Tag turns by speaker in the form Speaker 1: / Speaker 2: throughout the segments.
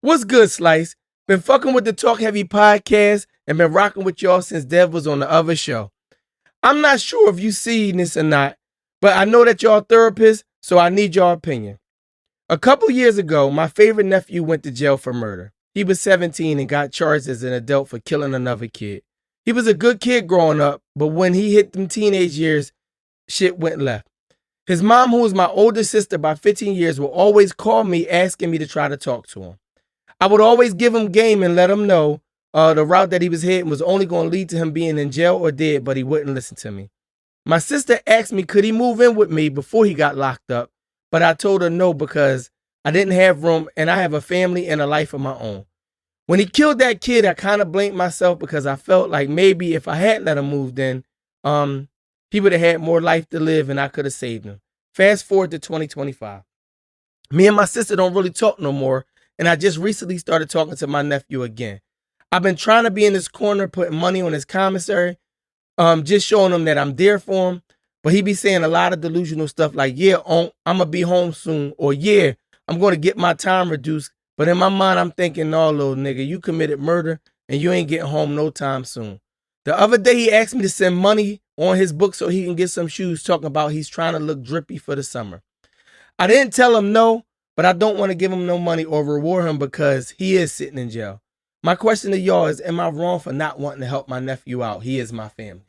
Speaker 1: What's good, Slice? Been fucking with the Talk Heavy podcast and been rocking with y'all since Dev was on the other show. I'm not sure if you seen this or not, but I know that y'all therapists, so I need y'all opinion. A couple years ago, my favorite nephew went to jail for murder. He was 17 and got charged as an adult for killing another kid. He was a good kid growing up, but when he hit them teenage years, shit went left. His mom, who was my older sister by 15 years, will always call me asking me to try to talk to him. I would always give him game and let him know the route that he was heading was only going to lead to him being in jail or dead, but he wouldn't listen to me. My sister asked me, could he move in with me before he got locked up? But I told her no because I didn't have room and I have a family and a life of my own. When he killed that kid, I kind of blamed myself because I felt like maybe if I had let him move in, he would have had more life to live and I could have saved him. Fast forward to 2025. Me and my sister don't really talk no more, and I just recently started talking to my nephew again. I've been trying to be in his corner, putting money on his commissary, just showing him that I'm there for him. But he be saying a lot of delusional stuff like, yeah, I'm going to be home soon, or yeah, I'm going to get my time reduced. But in my mind, I'm thinking, no, little nigga, you committed murder and you ain't getting home no time soon. The other day, he asked me to send money on his book so he can get some shoes, talking about he's trying to look drippy for the summer. I didn't tell him no, but I don't want to give him no money or reward him because he is sitting in jail. My question to y'all is, am I wrong for not wanting to help my nephew out? He is my family.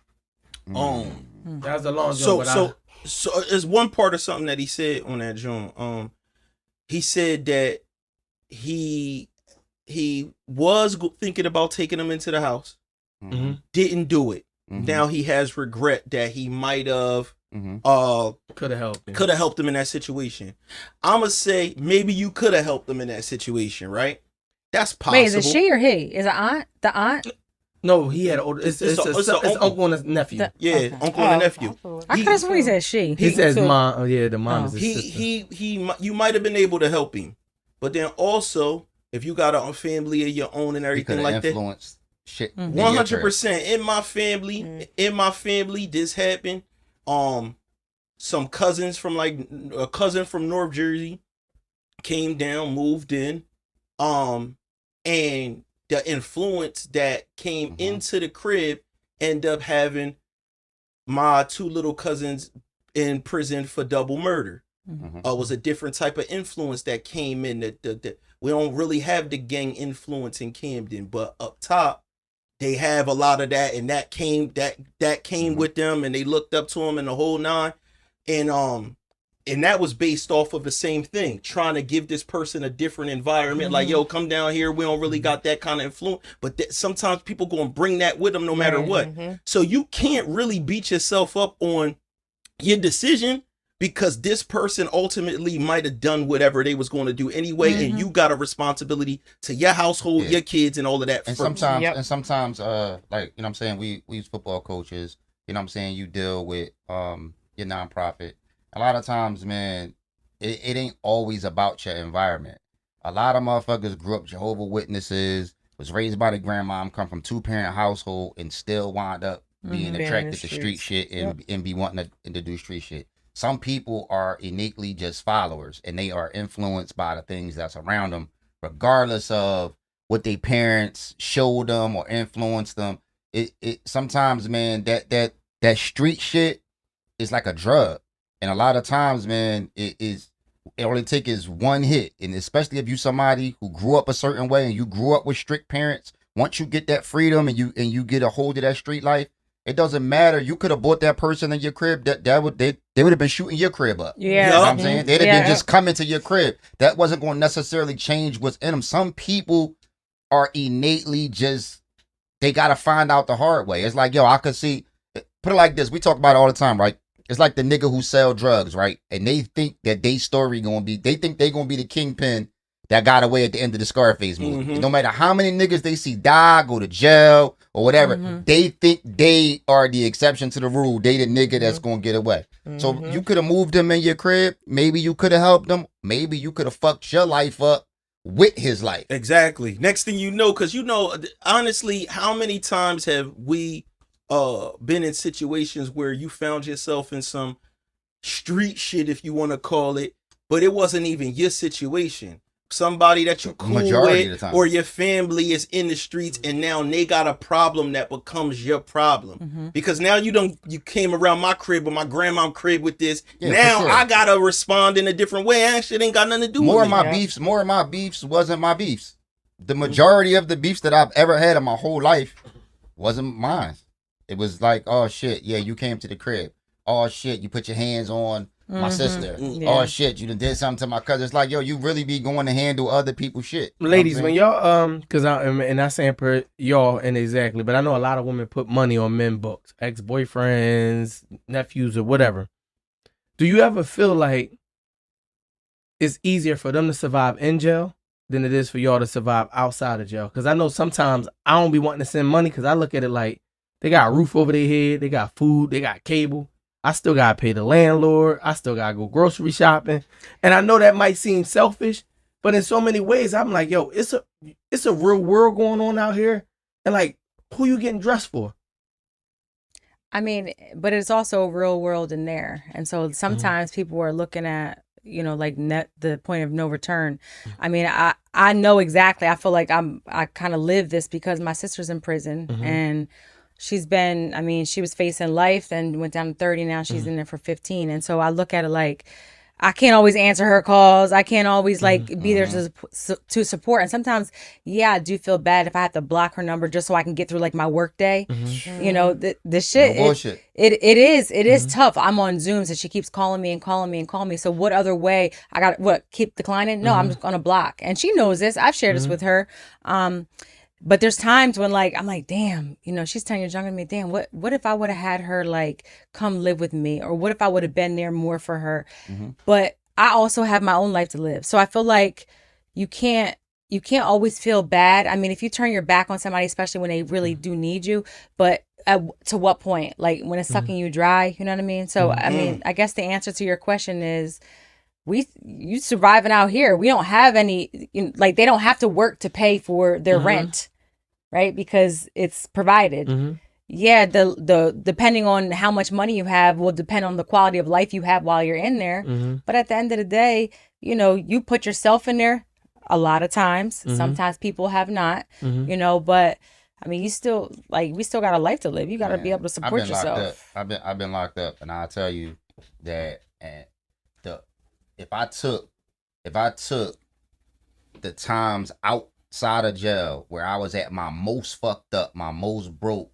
Speaker 1: That was a long joke.
Speaker 2: So there's one part of something that he said on that joint. He said that he was thinking about taking him into the house, didn't do it. Now he has regret that he might have
Speaker 1: could have
Speaker 2: helped him in that situation. I'ma say maybe you could have helped him in that situation, right? That's possible.
Speaker 3: Wait, is it she or he? Is it aunt? The aunt?
Speaker 1: No, he had older. It's uncle and his nephew.
Speaker 2: Uncle and nephew.
Speaker 3: I could have sworn he said she.
Speaker 1: He says mom. Oh yeah, the mom is his sister.
Speaker 2: You might have been able to help him, but then also if you got a family of your own and everything like that.
Speaker 4: Shit.
Speaker 2: 100%. In my family, this happened. Some cousins from a cousin from North Jersey came down, moved in, and the influence that came into the crib ended up having my two little cousins in prison for double murder. Was a different type of influence that came in. That we don't really have the gang influence in Camden, but up top they have a lot of that, and that came with them, and they looked up to him and the whole nine, and that was based off of the same thing, trying to give this person a different environment. Like, yo, come down here. We don't really got that kind of influence, but sometimes people gonna bring that with them no matter what. So you can't really beat yourself up on your decision, because this person ultimately might have done whatever they was going to do anyway, and you got a responsibility to your household, your kids, and all of that.
Speaker 4: And sometimes, like, you know what I'm saying, we as football coaches, you know what I'm saying, you deal with your nonprofit. A lot of times, man, it ain't always about your environment. A lot of motherfuckers grew up Jehovah's Witnesses, was raised by the grandmom, come from 2-parent household, and still wind up being attracted to street shit and be wanting to do street shit. Some people are innately just followers, and they are influenced by the things that's around them, regardless of what their parents showed them or influenced them. It sometimes, man, that street shit is like a drug, and a lot of times, man, it only take is one hit, and especially if you somebody who grew up a certain way and you grew up with strict parents. Once you get that freedom and you get a hold of that street life, it doesn't matter. You could have bought that person in your crib. They would have been shooting your crib up.
Speaker 3: Yeah.
Speaker 4: You know what I'm saying? They'd have been just coming to your crib. That wasn't going to necessarily change what's in them. Some people are innately just, they got to find out the hard way. It's like, yo, I could see, put it like this. We talk about it all the time, right? It's like the nigga who sell drugs, right? And they think that they story going to be, they think they going to be the kingpin that got away at the end of the Scarface movie. No matter how many niggas they see die, go to jail, or whatever, they think they are the exception to the rule. They the nigga that's gonna get away. So you could have moved him in your crib. Maybe you could have helped him. Maybe you could have fucked your life up with his life.
Speaker 2: Exactly. Next thing you know, because honestly, how many times have we been in situations where you found yourself in some street shit, if you want to call it, but it wasn't even your situation. somebody that you cool
Speaker 4: Majority of
Speaker 2: with,
Speaker 4: the time.
Speaker 2: or your family is in the streets, and now they got a problem that becomes your problem because now you came around my crib or my grandma's crib with this.
Speaker 4: Yeah,
Speaker 2: now
Speaker 4: for sure.
Speaker 2: I gotta respond in a different way. That shit ain't got nothing to do
Speaker 4: More
Speaker 2: with
Speaker 4: of
Speaker 2: me.
Speaker 4: my beefs wasn't my beefs. The majority of the beefs that I've ever had in my whole life wasn't mine. It was like, oh shit, yeah, you came to the crib. Oh shit, you put your hands on my sister. Oh shit, you done did something to my cousin. It's like, yo, you really be going to handle other people's shit.
Speaker 1: Ladies, when y'all cause I'm not saying per y'all and exactly, but I know a lot of women put money on men books, ex-boyfriends, nephews, or whatever. Do you ever feel like it's easier for them to survive in jail than it is for y'all to survive outside of jail? Because I know sometimes I don't be wanting to send money because I look at it like they got a roof over their head, they got food, they got cable. I still gotta pay the landlord. I still gotta go grocery shopping. And I know that might seem selfish, but in so many ways, I'm like, yo, it's a real world going on out here. And like, who you getting dressed for?
Speaker 3: I mean, but it's also a real world in there. And so sometimes people are looking at, like the point of no return. I mean, I know exactly. I feel like I kind of live this because my sister's in prison and she's been, she was facing life and went down to 30. Now she's in there for 15. And so I look at it like, I can't always answer her calls. I can't always be there to support. And sometimes, I do feel bad if I have to block her number just so I can get through like my work day. The shit,
Speaker 4: No bullshit.
Speaker 3: it is tough. I'm on Zooms and she keeps calling me and calling me and calling me. So what other way? I got keep declining? No, I'm just gonna block. And she knows this. I've shared this with her. But there's times when I'm like, damn, she's 10 years younger than me. Damn, what if I would have had her come live with me? Or what if I would have been there more for her? But I also have my own life to live. So I feel like you can't always feel bad. I mean, if you turn your back on somebody, especially when they really do need you, but to what point? Like when it's sucking you dry, you know what I mean? So, I mean, I guess the answer to your question is, you surviving out here. We don't have any, they don't have to work to pay for their rent, right? Because it's provided. Yeah, the depending on how much money you have will depend on the quality of life you have while you're in there. But at the end of the day, you put yourself in there a lot of times. Sometimes people have not, but I mean, you still we still got a life to live. You got to be able to support yourself.
Speaker 4: I've been locked up, and I'll tell you that. And if I took the times outside of jail where I was at my most fucked up, my most broke,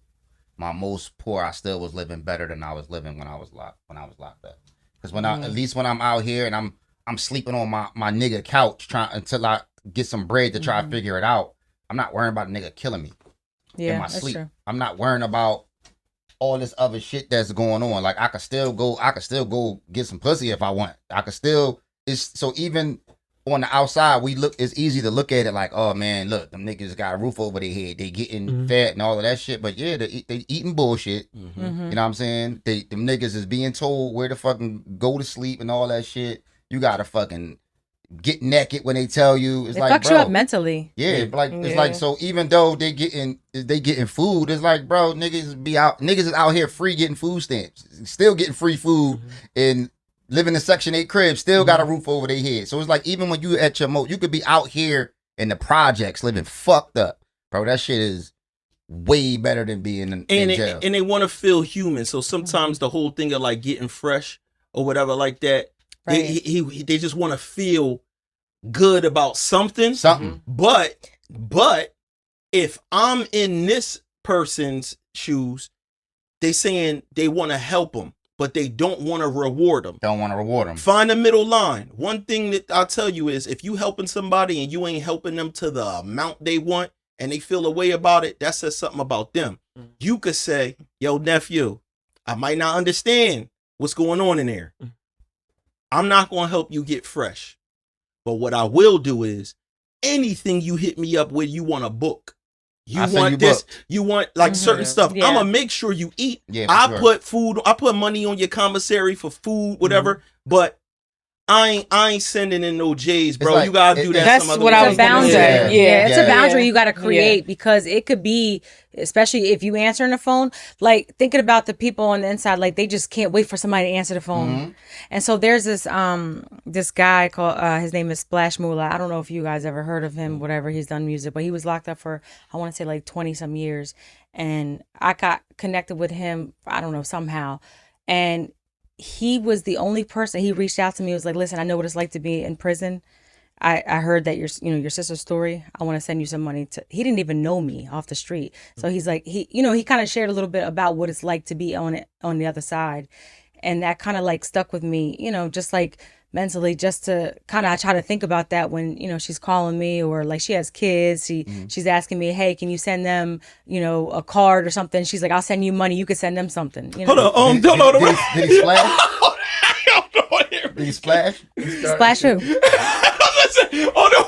Speaker 4: my most poor, I still was living better than I was living when I was locked up. Because at least when I'm out here and I'm sleeping on my nigga couch until I get some bread to try to figure it out, I'm not worrying about a nigga killing me in my sleep. True. I'm not worrying about all this other shit that's going on. Like I could still go get some pussy if I want. So even on the outside, it's easy to look at it like, oh man, look, them niggas got a roof over their head. They getting fat and all of that shit. But yeah, they eating bullshit. You know what I'm saying? Them niggas is being told where to fucking go to sleep and all that shit. You gotta fucking get naked when they tell you. It's
Speaker 3: it
Speaker 4: like,
Speaker 3: fucks you up mentally.
Speaker 4: Yeah, it's like, so even though they getting food, it's like, bro, niggas is out here free getting food stamps, still getting free food and living in Section 8 cribs, still got a roof over their head. So it's like, even when you at your most, you could be out here in the projects living fucked up, bro. That shit is way better than being in jail.
Speaker 2: And they want to feel human. So sometimes the whole thing of getting fresh or whatever like that, right. They just want to feel good about something. But if I'm in this person's shoes, they saying they want to help them, but they don't want to reward them. Find a middle line. One thing that I'll tell you is, if you helping somebody and you ain't helping them to the amount they want and they feel a way about it, that says something about them. You could say, yo, nephew, I might not understand what's going on in there. I'm not going to help you get fresh. But what I will do is, anything you hit me up with, you want a book. You want this, you want certain stuff. I'm going to make sure you eat. I put money on your commissary for food, whatever. But I ain't sending in no J's, bro.
Speaker 4: Like,
Speaker 2: you gotta do that.
Speaker 5: That's
Speaker 2: some other
Speaker 5: what I
Speaker 2: way.
Speaker 5: was
Speaker 3: It's a boundary.
Speaker 5: Yeah.
Speaker 3: Yeah, it's a
Speaker 4: Yeah.
Speaker 3: boundary you got to
Speaker 5: Yeah.
Speaker 3: create because it could be, especially if you answer on the phone, like thinking about the people on the inside, like they just can't wait for somebody to answer the phone. And so there's this guy called his name is Splash Moolah. I don't know if you guys ever heard of him, whatever. He's done music, but he was locked up for, I want to say like 20 some years. And I got connected with him, I don't know, somehow. And he was the only person, he reached out to me, was like, listen, I know what it's like to be in prison. I heard that your sister's story. I want to send you some money to. He didn't even know me off the street, so he's like he kind of shared a little bit about what it's like to be on the other side, and that kind of like stuck with me. Just like mentally, just to kind of I try to think about that when she's calling me or like she has kids. She's asking me, hey, can you send them a card or something? She's like, I'll send you money. You could send them something.
Speaker 2: Hold on,
Speaker 4: Did he splash? Did he splash?
Speaker 3: Splash who?
Speaker 2: Listen, oh no,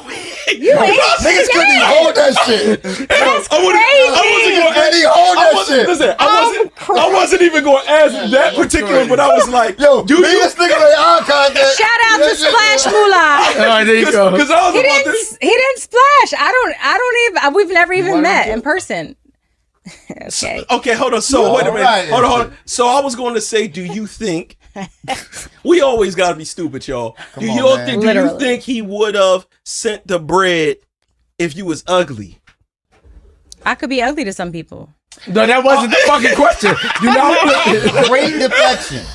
Speaker 3: You ain't
Speaker 4: Niggas couldn't even hold that shit.
Speaker 2: I wasn't going to
Speaker 4: Couldn't even hold that shit.
Speaker 2: Listen, I wasn't even going to ask that particular, but I was like,
Speaker 4: Yo,
Speaker 2: do
Speaker 4: me
Speaker 2: you?
Speaker 4: and this nigga made eye contact.
Speaker 3: Shout out to Splash Moolah.
Speaker 1: All right, there you go.
Speaker 2: Because I was about to.
Speaker 3: He didn't splash. I don't even. We've never even
Speaker 4: Why
Speaker 3: met
Speaker 4: don't you?
Speaker 3: in person. Okay.
Speaker 2: Okay, hold on. So wait a minute.
Speaker 4: Alright,
Speaker 2: Hold on. So I was going to say, do you think? We always gotta be stupid, y'all.
Speaker 4: Come
Speaker 2: Do
Speaker 4: on,
Speaker 2: you
Speaker 4: man.
Speaker 2: think? Do
Speaker 3: Literally.
Speaker 2: you think he would have sent the bread if you was ugly?
Speaker 3: I could be ugly to some people.
Speaker 1: No, that wasn't the fucking question. You know,
Speaker 4: Great deflection.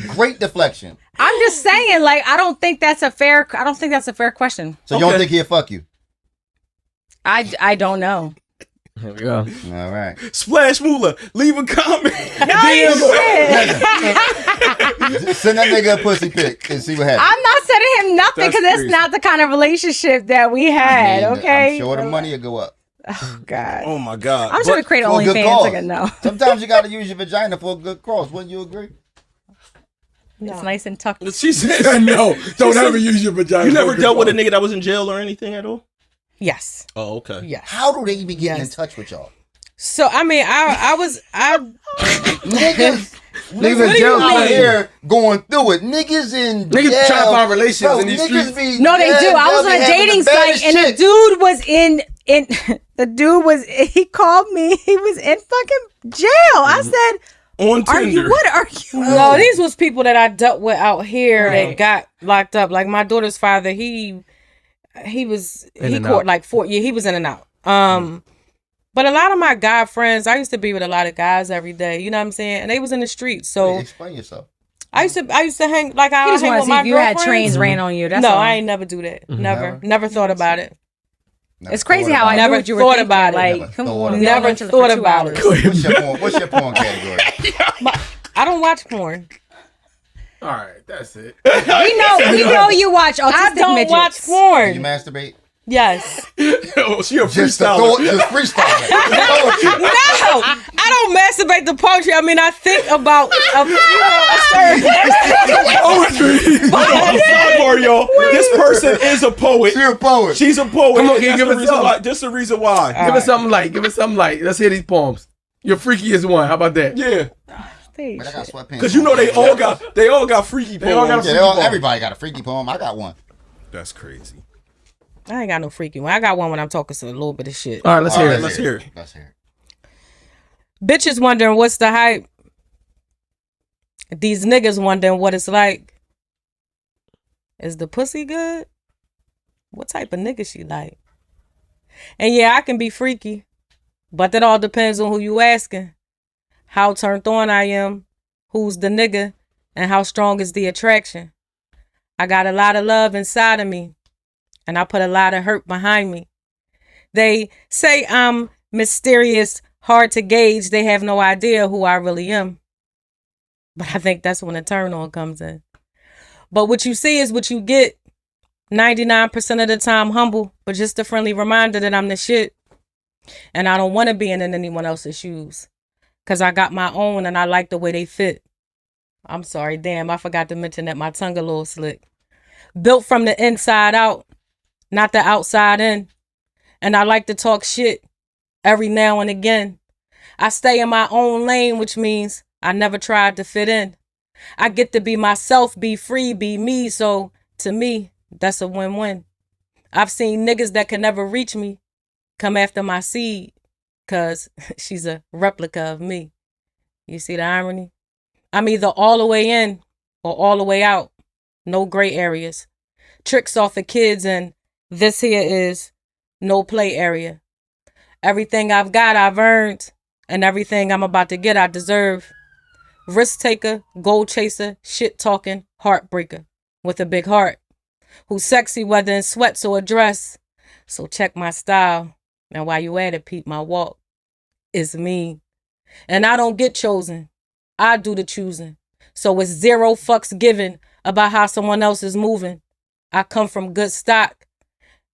Speaker 4: Great deflection.
Speaker 3: I'm just saying, like, I don't think that's a fair question.
Speaker 4: So you don't
Speaker 2: Okay.
Speaker 4: think he'll fuck you?
Speaker 3: I don't know.
Speaker 1: Here we go.
Speaker 4: All right.
Speaker 2: Splash Moolah, leave a comment.
Speaker 4: Send that nigga a pussy pic and see what happens.
Speaker 3: I'm not sending him nothing
Speaker 2: That's
Speaker 3: because that's
Speaker 2: crazy.
Speaker 3: not the kind of relationship that we had.
Speaker 4: I mean,
Speaker 3: Okay.
Speaker 4: I'm sure the money will go up.
Speaker 3: Oh God.
Speaker 2: Oh my God.
Speaker 3: I'm just gonna create
Speaker 4: For a good
Speaker 3: OnlyFans.
Speaker 4: cause.
Speaker 3: Like, no.
Speaker 4: Sometimes you gotta use your vagina for a good cause. Wouldn't you agree?
Speaker 3: It's nice and tucked.
Speaker 2: She said,
Speaker 1: No, don't ever use your vagina.
Speaker 2: you never dealt with a nigga that was in jail or anything at all?
Speaker 5: Yes.
Speaker 2: Oh, okay.
Speaker 5: Yes.
Speaker 4: How do they even get in
Speaker 5: Yes.
Speaker 4: touch with y'all?
Speaker 5: So I mean,
Speaker 4: Niggas
Speaker 1: Niggas in jail
Speaker 4: out
Speaker 1: playing.
Speaker 4: here going through it. Niggas in
Speaker 1: Niggas
Speaker 4: jail.
Speaker 1: trying to find relations
Speaker 4: Bro,
Speaker 1: in these
Speaker 4: niggas
Speaker 1: streets.
Speaker 4: be
Speaker 3: No, they
Speaker 4: dead,
Speaker 3: do. I was
Speaker 4: they'll
Speaker 3: on
Speaker 4: be
Speaker 3: a
Speaker 4: having
Speaker 3: dating
Speaker 4: the
Speaker 3: site
Speaker 4: baddest
Speaker 3: and the
Speaker 4: shit.
Speaker 3: dude was he called me. He was in fucking jail. I said,
Speaker 2: On
Speaker 3: "Are
Speaker 2: Tinder.
Speaker 3: you? What are you?"
Speaker 5: no, these was people that I dealt with out here that got locked up. Like my daughter's father, he was
Speaker 1: In
Speaker 5: he
Speaker 1: and
Speaker 5: caught
Speaker 1: out.
Speaker 5: like 4 years. He was in and out. But a lot of my guy friends, I used to be with a lot of guys every day. You know what I'm saying? And they was in the streets. So
Speaker 4: Explain yourself.
Speaker 5: I used to hang like I
Speaker 3: You just
Speaker 5: hang
Speaker 3: want to
Speaker 5: with
Speaker 3: see
Speaker 5: my
Speaker 3: if you had
Speaker 5: girlfriends.
Speaker 3: trains ran on you. That's
Speaker 5: No,
Speaker 3: all.
Speaker 5: I ain't never do that. Never thought about it.
Speaker 4: Never
Speaker 3: It's crazy
Speaker 4: thought
Speaker 3: how I
Speaker 4: about
Speaker 3: knew
Speaker 5: Never
Speaker 3: what you were
Speaker 5: thought
Speaker 3: thinking.
Speaker 5: about it.
Speaker 3: Like,
Speaker 4: Never
Speaker 3: come
Speaker 4: thought
Speaker 3: on,
Speaker 4: about
Speaker 3: we
Speaker 4: it.
Speaker 3: all
Speaker 5: Never
Speaker 3: went to the
Speaker 5: thought
Speaker 3: for 2
Speaker 5: about
Speaker 3: hours.
Speaker 5: it.
Speaker 4: What's your porn category?
Speaker 5: I don't watch porn.
Speaker 1: All right, that's it.
Speaker 3: We know you watch autistic
Speaker 5: I don't
Speaker 3: midgets.
Speaker 5: watch
Speaker 4: Do you
Speaker 5: porn.
Speaker 4: masturbate?
Speaker 5: Yes.
Speaker 2: Oh, she a
Speaker 4: Just the
Speaker 2: freestyler.
Speaker 4: thought, just freestyle.
Speaker 5: No, I don't masturbate to poetry. I mean, I think about a certain.
Speaker 2: Sidebar, y'all. This person is a poet.
Speaker 4: She a poet.
Speaker 2: She's a poet.
Speaker 1: Come on,
Speaker 2: and
Speaker 1: can you
Speaker 2: that's
Speaker 1: give
Speaker 2: the
Speaker 1: us
Speaker 2: reason
Speaker 1: some?
Speaker 2: why. That's the reason why.
Speaker 1: Give us something light. Give us something light. Let's hear these poems. Your freakiest one. How about that?
Speaker 2: Yeah,
Speaker 4: Man, I got sweatpants.
Speaker 2: because you know they all got freaky
Speaker 1: They all got
Speaker 2: poems.
Speaker 1: a
Speaker 4: Yeah, everybody got a freaky poem. I got one.
Speaker 2: That's crazy.
Speaker 5: I ain't got no freaky one. I got one when I'm talking to a little bit of shit.
Speaker 1: All right, let's
Speaker 4: All
Speaker 1: hear
Speaker 4: right,
Speaker 1: it.
Speaker 2: Let's hear it.
Speaker 4: Let's hear it.
Speaker 5: Bitches wondering what's the hype. These niggas wondering what it's like. Is the pussy good? What type of nigga she like? And yeah, I can be freaky, but that all depends on who you asking. How turned on I am, who's the nigga, and how strong is the attraction. I got a lot of love inside of me, and I put a lot of hurt behind me. They say I'm mysterious, hard to gauge. They have no idea who I really am. But I think that's when the turn on comes in. But what you see is what you get. 99% of the time humble, but just a friendly reminder that I'm the shit. And I don't want to be in anyone else's shoes. Because I got my own and I like the way they fit. I'm sorry, damn, I forgot to mention that my tongue a little slick. Built from the inside out, not the outside in. And I like to talk shit every now and again. I stay in my own lane, which means I never tried to fit in. I get to be myself, be free, be me. So To me, that's a win-win. I've seen niggas that can never reach me come after my seed because she's a replica of me. You see the irony? I'm either all the way in or all the way out. No gray areas. Tricks off of kids, and this here is no play area. Everything I've got, I've earned, and everything I'm about to get, I deserve. Risk taker, goal chaser, shit talking, heartbreaker with a big heart. Who's sexy whether in sweats or a dress. So check my style. Now while you at it, peep my walk. It's me. And I don't get chosen. I do the choosing. So it's 0 fucks given about how someone else is moving. I come from good stock.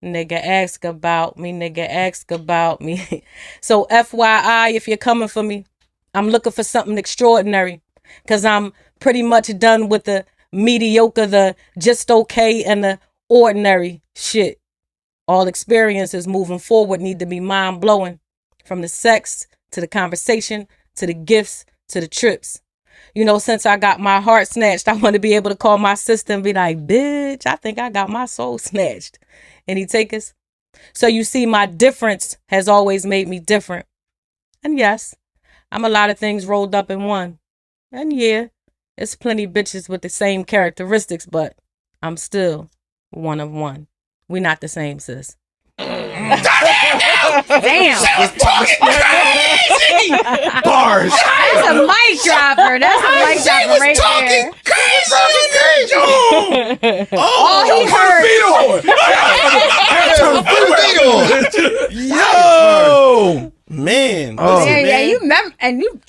Speaker 5: Nigga ask about me. Nigga ask about me. So FYI, if you're coming for me, I'm looking for something extraordinary. Because I'm pretty much done with the mediocre, the just okay, and the ordinary shit. All experiences moving forward need to be mind-blowing. From the sex, to the conversation, to the gifts, to the trips. You know, since I got my heart snatched, I want to be able to call my sister and be like, bitch, I think I got my soul snatched. Any takers? So you see, my difference has always made me different. And yes, I'm a lot of things rolled up in one. And yeah, it's plenty bitches with the same characteristics, but I'm still one of one. We not the same, sis.
Speaker 3: Damn.
Speaker 2: Bars.
Speaker 3: That's a mic dropper. That's a mic dropper right there.
Speaker 2: All
Speaker 3: he heard.
Speaker 2: Yo, man.
Speaker 1: Oh,
Speaker 3: Yeah,
Speaker 2: man.
Speaker 3: you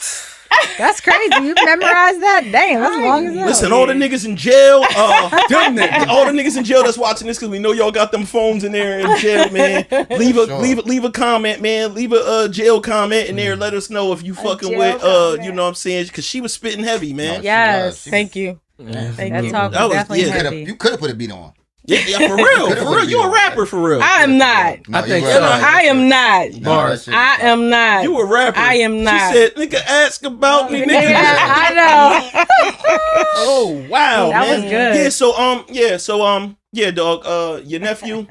Speaker 3: that's crazy. You memorized that? Damn, that's long as hell.
Speaker 2: Listen, all the niggas in jail, all the niggas in jail that's watching this, because we know y'all got them phones in there in jail, man. Leave a comment, man. Leave a jail comment in there. Let us know if you fucking with you know what I'm saying, because she was spitting heavy, man.
Speaker 3: Yes.
Speaker 5: Thank you. Thank
Speaker 3: That
Speaker 5: you.
Speaker 3: talk
Speaker 2: That
Speaker 3: was
Speaker 2: was-
Speaker 3: definitely
Speaker 2: yeah,
Speaker 3: heavy.
Speaker 4: You could have put a beat on.
Speaker 2: Yeah, for real. You a rapper for real.
Speaker 5: I am not.
Speaker 4: No,
Speaker 1: I think
Speaker 4: you
Speaker 1: so.
Speaker 4: right.
Speaker 5: I am not.
Speaker 1: Bars.
Speaker 5: I am not.
Speaker 2: You a rapper.
Speaker 5: I am not.
Speaker 2: She said, nigga, ask about me, nigga.
Speaker 3: Yeah, I know.
Speaker 2: Oh wow,
Speaker 3: That
Speaker 2: man.
Speaker 3: was good.
Speaker 2: Yeah, dog. Your nephew,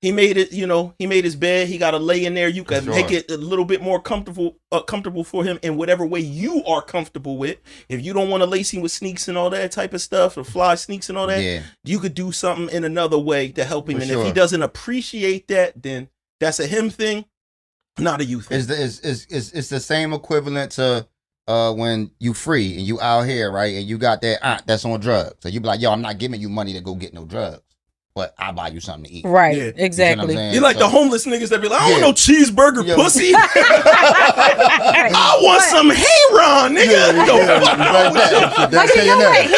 Speaker 2: he made it. You know, he made his bed. He got to lay in there. You can
Speaker 4: Sure.
Speaker 2: make it a little bit more comfortable for him in whatever way you are comfortable with. If you don't want to lace him with sneaks and all that type of stuff, or fly sneaks and all that,
Speaker 4: Yeah.
Speaker 2: you could do something in another way to help him.
Speaker 4: For
Speaker 2: And if
Speaker 4: sure.
Speaker 2: he doesn't appreciate that, then that's a him thing, not a you thing.
Speaker 4: It's the same equivalent to when you free and you out here, right? And you got that aunt that's on drugs. So you be like, yo, I'm not giving you money to go get no drugs, but I'll buy you something to eat.
Speaker 5: Right.
Speaker 2: Yeah.
Speaker 4: You see what I'm
Speaker 5: Exactly.
Speaker 4: saying?
Speaker 2: You're like
Speaker 4: So-
Speaker 2: the homeless niggas that be like, I don't
Speaker 4: Yeah.
Speaker 2: know cheeseburger,
Speaker 4: Yeah.
Speaker 2: pussy. I want some Heron, nigga.
Speaker 3: But you know what?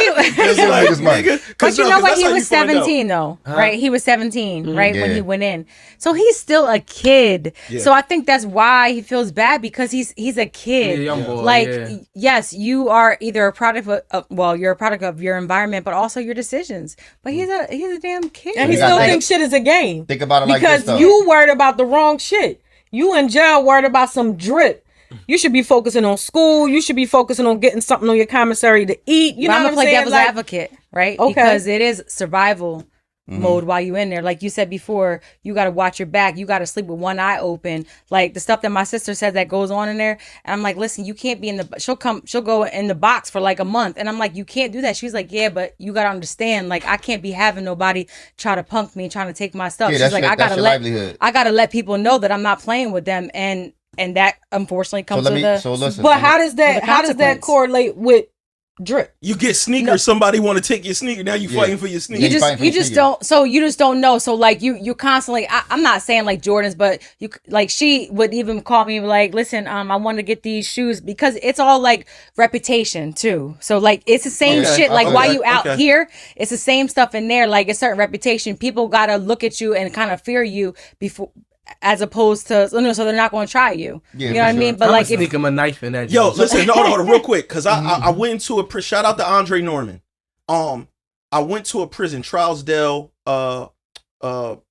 Speaker 3: But you know what? He was 17 though,
Speaker 1: Huh?
Speaker 3: right? He was 17, right, when
Speaker 4: Yeah.
Speaker 3: he went in. So he's still a kid.
Speaker 2: Yeah.
Speaker 3: So I think that's why he feels bad, because he's a kid.
Speaker 1: Yeah, young boy,
Speaker 3: like,
Speaker 1: yeah.
Speaker 3: yes, you are either a product of you're a product of your environment, but also your decisions. But he's a damn kid.
Speaker 5: And he
Speaker 4: You got
Speaker 5: still
Speaker 4: like-
Speaker 5: thinks shit is a game.
Speaker 4: Think about it like
Speaker 5: Because
Speaker 4: this, though.
Speaker 5: you worried about the wrong shit. You in jail worried about some drip. You should be focusing on school. You should be focusing on getting something on your commissary to eat. You
Speaker 3: But
Speaker 5: know
Speaker 3: I'm
Speaker 5: what
Speaker 3: gonna play
Speaker 5: saying?
Speaker 3: devil's
Speaker 5: Like,
Speaker 3: advocate, right?
Speaker 5: Okay.
Speaker 3: Because it is survival mode while you in there. Like you said before, you got to watch your back. You got to sleep with one eye open. Like the stuff that my sister said that goes on in there. And I'm like, listen, you can't be in the. She'll go in the box for like a month, and I'm like, you can't do that. She's like, yeah, but you got to understand. Like I can't be having nobody try to punk me, trying to take my stuff.
Speaker 4: Yeah,
Speaker 3: She's
Speaker 4: that's
Speaker 3: like,
Speaker 4: your-
Speaker 3: I
Speaker 4: that's
Speaker 3: gotta
Speaker 4: your
Speaker 3: let
Speaker 4: livelihood.
Speaker 3: I gotta let people know that I'm not playing with them, and that unfortunately comes with the.
Speaker 4: listen.
Speaker 5: But how does that
Speaker 3: the
Speaker 5: how does that
Speaker 3: consequence.
Speaker 5: correlate with drip?
Speaker 2: You get sneakers, somebody want to take your sneaker. Now you
Speaker 4: Yeah.
Speaker 2: fighting for your
Speaker 3: You
Speaker 2: sneakers.
Speaker 4: you
Speaker 3: just
Speaker 4: fighting for
Speaker 3: you
Speaker 4: your
Speaker 3: just
Speaker 4: sneaker.
Speaker 3: don't so you just don't know. So like you constantly I'm not saying like Jordans, but you like she would even call me like, listen, I want to get these shoes, because it's all like reputation too. So like it's the same
Speaker 4: Okay,
Speaker 3: shit. Like
Speaker 4: okay,
Speaker 3: while you out
Speaker 2: okay.
Speaker 3: here, it's the same stuff in there. Like a certain reputation. People gotta look at you and kind of fear you before, as opposed to so they're not going to try you.
Speaker 4: Yeah,
Speaker 3: You know
Speaker 4: for
Speaker 3: what I
Speaker 4: sure.
Speaker 3: mean? But
Speaker 1: I'm
Speaker 3: like
Speaker 1: gonna sneak him a knife in that.
Speaker 2: Yo,
Speaker 1: joint.
Speaker 2: listen, hold on, real quick, because I went into a shout out to Andre Norman. I went to a prison, Trousdale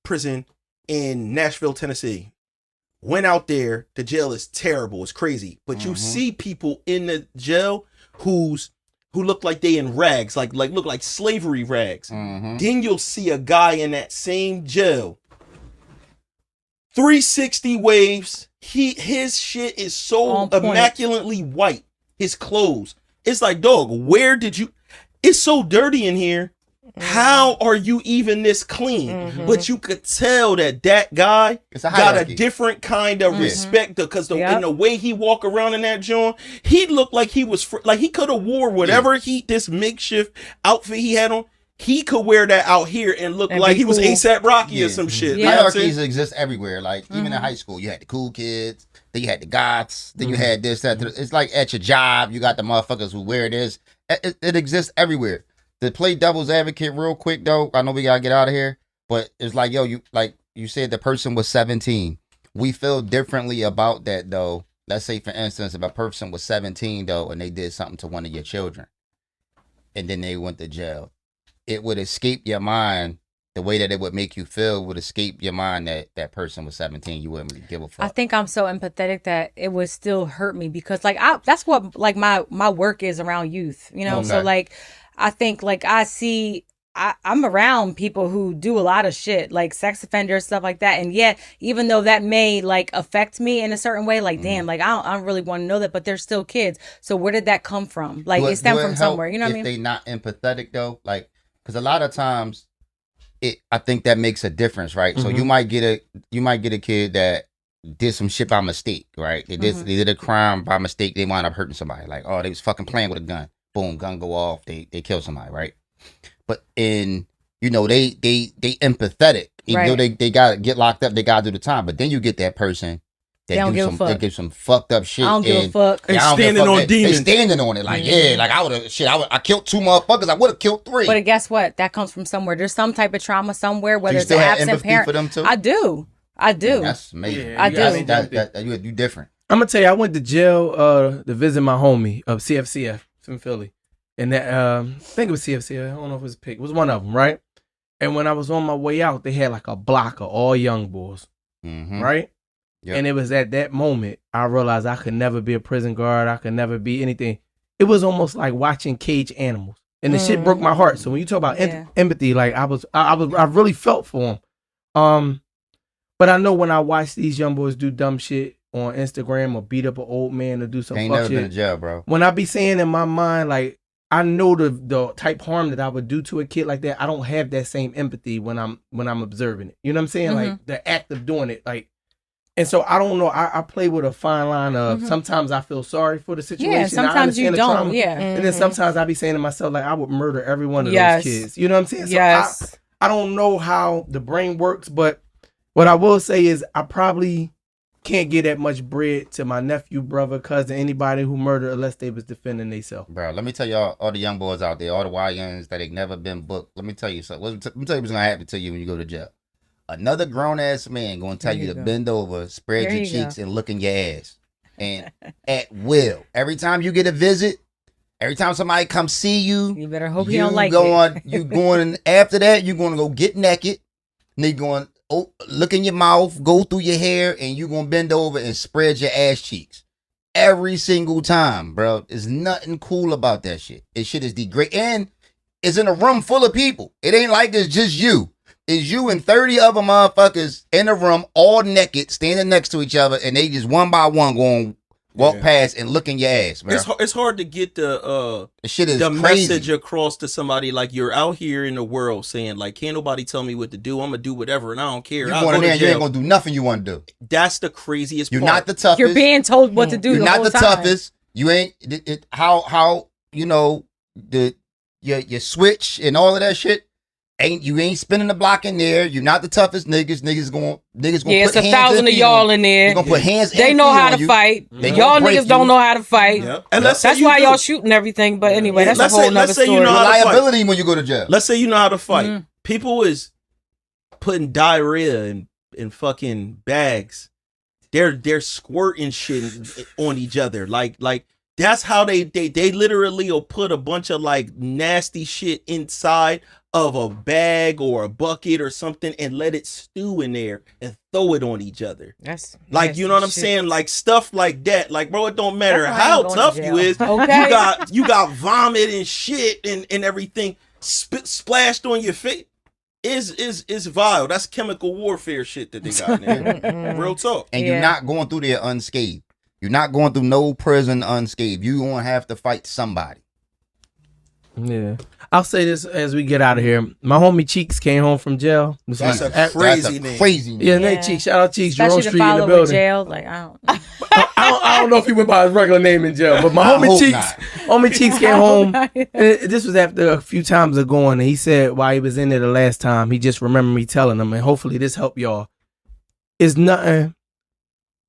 Speaker 2: prison in Nashville, Tennessee. Went out there. The jail is terrible. It's crazy. But you see people in the jail whose who look like they in rags, like look like slavery rags.
Speaker 4: Mm-hmm.
Speaker 2: Then you'll see a guy in that same jail. 360 waves. His shit is so immaculately white. His clothes. It's like, dog, where did you... It's so dirty in here. How are you even this clean? But you could tell that guy got a different kind of respect because in the way he walk around in that joint, he looked like he was like he could have wore whatever this makeshift outfit he had on. He could wear that out here and look like he was ASAP Rocky or some shit.
Speaker 4: Yeah. Hierarchies exist everywhere. Like even in high school, you had the cool kids, then you had the goths, then you had this, that. It's like at your job, you got the motherfuckers who wear this. It exists everywhere. To play devil's advocate real quick though, I know we gotta get out of here, but it's like, yo, you said the person was 17. We feel differently about that though. Let's say for instance, if a person was 17 though, and they did something to one of your children, and then they went to jail, it would escape your mind. The way that it would make you feel would escape your mind that that person was 17. You wouldn't really give a fuck.
Speaker 3: I think I'm so empathetic that it would still hurt me because that's what like my work is around youth, you know? Okay. So like, I think like I'm around people who do a lot of shit, like sex offenders, stuff like that. And yet, even though that may like affect me in a certain way, like, damn, like I don't really want to know that, but they're still kids. So where did that come from? Like it stemmed from somewhere, you know what I mean?
Speaker 4: If they not empathetic though, like, cause a lot of times I think that makes a difference, right? So you might get a kid that did some shit by mistake, right? They did a crime by mistake. They wound up hurting somebody. Like, oh, they was fucking playing with a gun. Boom, gun go off. They kill somebody, right? But they empathetic. Even though they gotta get locked up, they gotta do the time. But then you get that person that do some fucked up shit.
Speaker 3: I don't give a fuck.
Speaker 2: They standing on demons.
Speaker 4: They standing on it. Like, like I killed 2 motherfuckers. I would have killed 3.
Speaker 3: But guess what? That comes from somewhere. There's some type of trauma somewhere, whether it's an absent parent.
Speaker 4: For them too?
Speaker 3: I do.
Speaker 4: Man, that's amazing.
Speaker 3: Yeah, I do.
Speaker 4: You different.
Speaker 1: I'm gonna tell you, I went to jail to visit my homie of CFCF from Philly, and that I think it was CFCF. I don't know if it was a pick. It was one of them, right? And when I was on my way out, they had like a block of all young boys, right? Yep. And it was at that moment I realized I could never be a prison guard. I could never be anything. It was almost like watching caged animals, and the shit broke my heart. So when you talk about empathy, like I really felt for them. But I know when I watch these young boys do dumb shit on Instagram or beat up an old man or do some fuck
Speaker 4: never
Speaker 1: shit.
Speaker 4: Been in jail, bro.
Speaker 1: When I be saying in my mind, like, I know the type harm that I would do to a kid like that. I don't have that same empathy when I'm observing it. You know what I'm saying? Like the act of doing it, like. And so I don't know. I play with a fine line of sometimes I feel sorry for the situation.
Speaker 3: Yeah, sometimes you don't. Yeah,
Speaker 1: and then sometimes I be saying to myself like I would murder every one of those kids. You know what I'm saying? So I don't know how the brain works, but what I will say is I probably can't get that much bread to my nephew, brother, cousin, anybody who murdered unless they was defending themselves.
Speaker 4: Bro, let me tell y'all, all the young boys out there, all the YNs that ain't never been booked. Let me tell you something. Let me tell you what's gonna happen to you when you go to jail. Another grown ass man gonna tell you to bend over, spread your cheeks, and look in your ass, and at will. Every time you get a visit, every time somebody come see you,
Speaker 3: you better hope you don't like it.
Speaker 4: You going after that? You gonna go get naked, and they going look in your mouth, go through your hair, and you gonna bend over and spread your ass cheeks every single time, bro. There's nothing cool about that shit. It shit is degrading, and it's in a room full of people. It ain't like it's just you. It's you and 30 other motherfuckers in a room, all naked, standing next to each other, and they just one by one going walk past and look in your ass, man.
Speaker 2: It's hard to get the
Speaker 4: shit is
Speaker 2: the
Speaker 4: crazy.
Speaker 2: message across to somebody. Like, you're out here in the world saying like, can't nobody tell me what to do. I'm gonna do whatever, and I don't care.
Speaker 4: You going in there, you ain't gonna do nothing you want to do.
Speaker 2: That's the craziest
Speaker 4: You're
Speaker 2: part.
Speaker 4: not the toughest.
Speaker 3: You're being told what to do.
Speaker 4: You're not the
Speaker 3: time.
Speaker 4: toughest. You ain't how you know your switch and all of that shit. You ain't spinning the block in there. You're not the toughest niggas. Niggas gonna
Speaker 5: it's
Speaker 4: put hands
Speaker 5: 1,000 of y'all in there.
Speaker 4: They're gonna put hands.
Speaker 5: They know how to fight. Y'all niggas don't know how to fight.
Speaker 2: Yep. And
Speaker 5: that's why y'all shooting everything. But anyway, that's a whole nother story.
Speaker 2: You know
Speaker 4: liability when you go to jail.
Speaker 2: Let's say you know how to fight. People is putting diarrhea in fucking bags. They're squirting shit on each other. Like that's how they literally will put a bunch of like nasty shit inside of a bag or a bucket or something and let it stew in there and throw it on each other.
Speaker 5: That's
Speaker 2: Like, you know what I'm saying? Like stuff like that. Like, bro, it don't matter
Speaker 3: That's why I
Speaker 2: how
Speaker 3: ain't going to
Speaker 2: tough
Speaker 3: jail.
Speaker 2: you is.
Speaker 5: Okay.
Speaker 2: You got vomit and shit and everything splashed on your face. Is vile. That's chemical warfare shit that they got in there. Real talk.
Speaker 4: And you're not going through there unscathed. You're not going through no prison unscathed. You're going to have to fight somebody.
Speaker 1: Yeah. I'll say this as we get out of here. My homie Cheeks came home from jail.
Speaker 2: That's a crazy name.
Speaker 4: Crazy name.
Speaker 1: Yeah, name Cheeks. Shout out Cheeks. Jerome
Speaker 3: Especially to
Speaker 1: Street in the
Speaker 3: follow with
Speaker 1: building.
Speaker 3: jail. Like, I don't.
Speaker 1: I don't know if he went by his regular name in jail, but my
Speaker 4: I
Speaker 1: homie
Speaker 4: hope
Speaker 1: Cheeks,
Speaker 4: not.
Speaker 1: homie Cheeks came home. And this was after a few times of going, and he said while he was in there the last time, he just remembered me telling him, and hopefully this helped y'all. Is nothing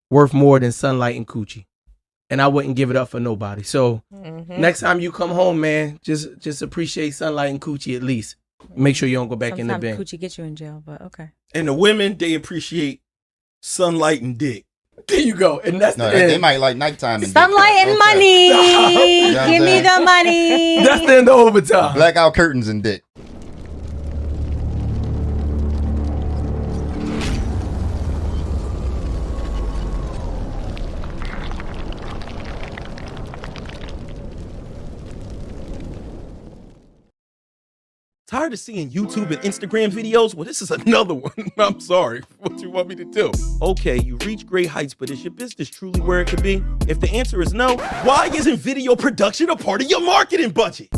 Speaker 1: worth more than sunlight and coochie, and I wouldn't give it up for nobody. So next time you come home, man, just appreciate sunlight and coochie at least. Make sure you don't go back in the
Speaker 3: Sometimes
Speaker 1: bin.
Speaker 3: coochie gets you in jail, but okay.
Speaker 2: And the women, they appreciate sunlight and dick.
Speaker 1: There you go, and that's
Speaker 4: No,
Speaker 1: the end.
Speaker 4: they might like nighttime. And
Speaker 3: Sunlight and
Speaker 4: okay.
Speaker 3: money.
Speaker 4: You know what I'm
Speaker 3: Give me
Speaker 4: saying?
Speaker 3: the money.
Speaker 1: That's the end of overtime.
Speaker 4: Blackout curtains and dick.
Speaker 2: Tired of seeing YouTube and Instagram videos? Well, this is another one. I'm sorry. What you want me to do? Okay, you reach great heights, but is your business truly where it could be? If the answer is no, why isn't video production a part of your marketing budget?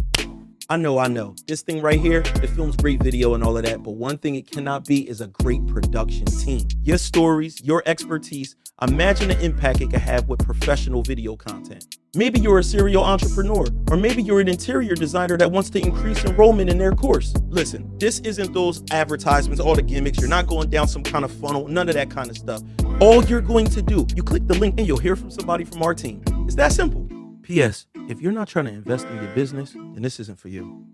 Speaker 2: I know. This thing right here, it films great video and all of that, but one thing it cannot be is a great production team. Your stories, your expertise, imagine the impact it could have with professional video content. Maybe you're a serial entrepreneur, or maybe you're an interior designer that wants to increase enrollment in their course. Listen, this isn't those advertisements, all the gimmicks. You're not going down some kind of funnel, none of that kind of stuff. All you're going to do, you click the link and you'll hear from somebody from our team. It's that simple. P.S. If you're not trying to invest in your business, then this isn't for you.